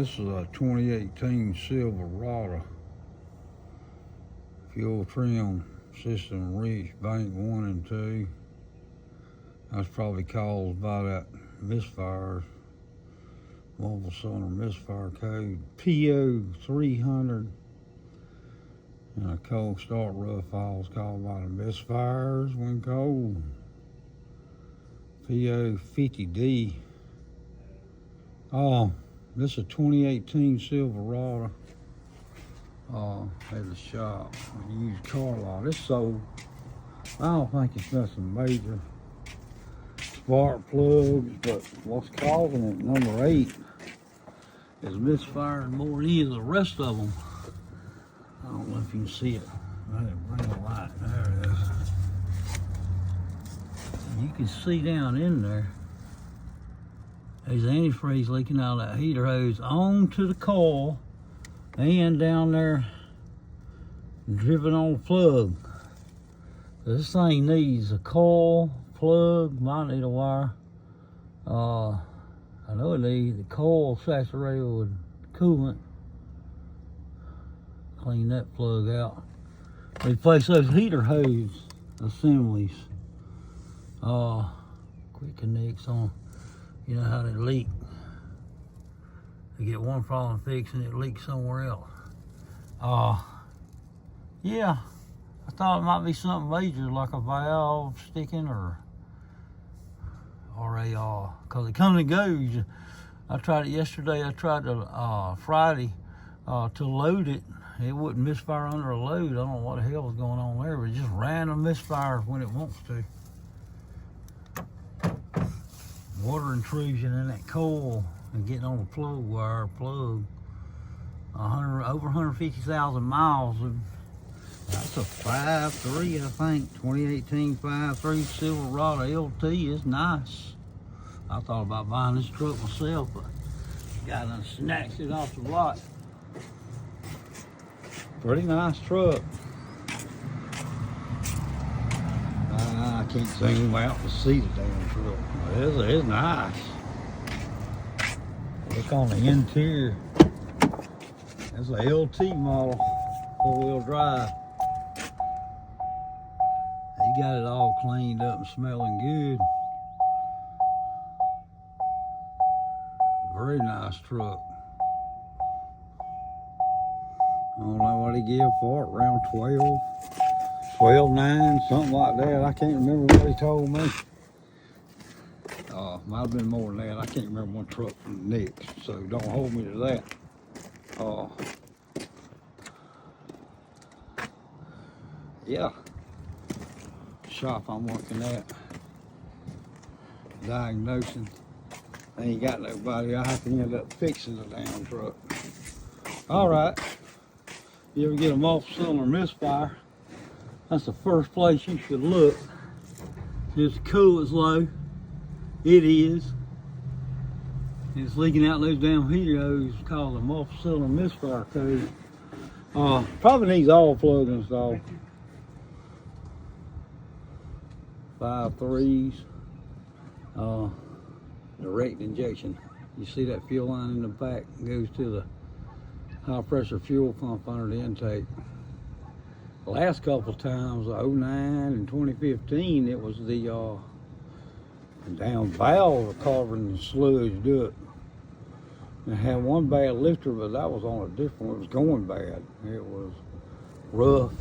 This is a 2018 Silverado. Fuel trim system reach bank 1 and 2. That's probably caused by that misfires. Mobile cylinder misfire code P0300. And a cold start rough files caused by the misfires when cold. P050D. This is a 2018 Silverado. At the shop. A used car lot. It's sold. I don't think it's nothing major. Spark plugs, but what's causing it, number 8, is misfiring more than any of the rest of them. I don't know if you can see it. I didn't bring a light. There it is. You can see down in there, there's antifreeze leaking out of that heater hose onto the coil and down there dripping on the plug. This thing needs a coil, plug, might need a wire. I know it needs the coil saturated with coolant. Clean that plug out. Replace those heater hose assemblies. Quick connects on. You know how they leak. You get one problem fixed and it leaks somewhere else. Yeah, I thought it might be something major like a valve sticking or a, cause it comes and goes. I tried it yesterday, I tried to, Friday, to load it. It wouldn't misfire under a load. I don't know what the hell was going on there, but it just random misfires when it wants to. Water intrusion in that coil and getting on the plug wire, over 150,000 miles. That's a 5.3, I think, 2018 5.3 Silverado LT. It's nice. I thought about buying this truck myself, but the guy done snatched it off the lot. Pretty nice truck. I can't zoom out to see the damn truck. It's nice. Look on the interior. It's a LT model, 4-wheel drive. He got it all cleaned up and smelling good. Very nice truck. I don't know what he gave for it, around 12.9, something like that. I can't remember what he told me. Might have been more than that. I can't remember one truck from the next, so don't hold me to that. Yeah. Shop I'm working at. Diagnosing. I ain't got nobody. I have to end up fixing the damn truck. Alright. You ever get a multi-cylinder misfire? That's the first place you should look. If the coolant's low, it is. It's leaking out those damn heater hoses called a multi-cylinder misfire code. Probably needs all plug installed. 5.3s. Direct injection. You see that fuel line in the back goes to the high pressure fuel pump under the intake. The last couple of times, 09 and 2015, it was the damn valve carbon sludge do it. It had one bad lifter, but that was on a different one. It was going bad. It was rough.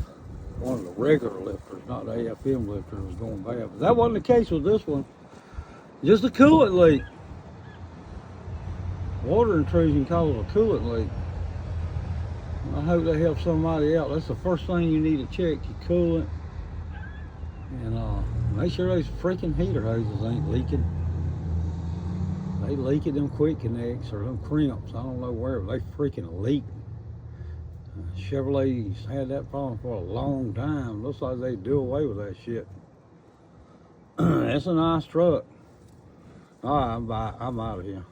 One of the regular lifters, not the AFM lifter, was going bad. But that wasn't the case with this one. Just a coolant leak. Water intrusion caused a coolant leak. I hope they help somebody out. That's the first thing you need to check, your coolant. And make sure those freaking heater hoses ain't leaking. They leak at them quick connects or them crimps. I don't know where, but they freaking leak. Chevrolet's had that problem for a long time. Looks like they do away with that shit. That's a nice truck. All right, I'm out of here.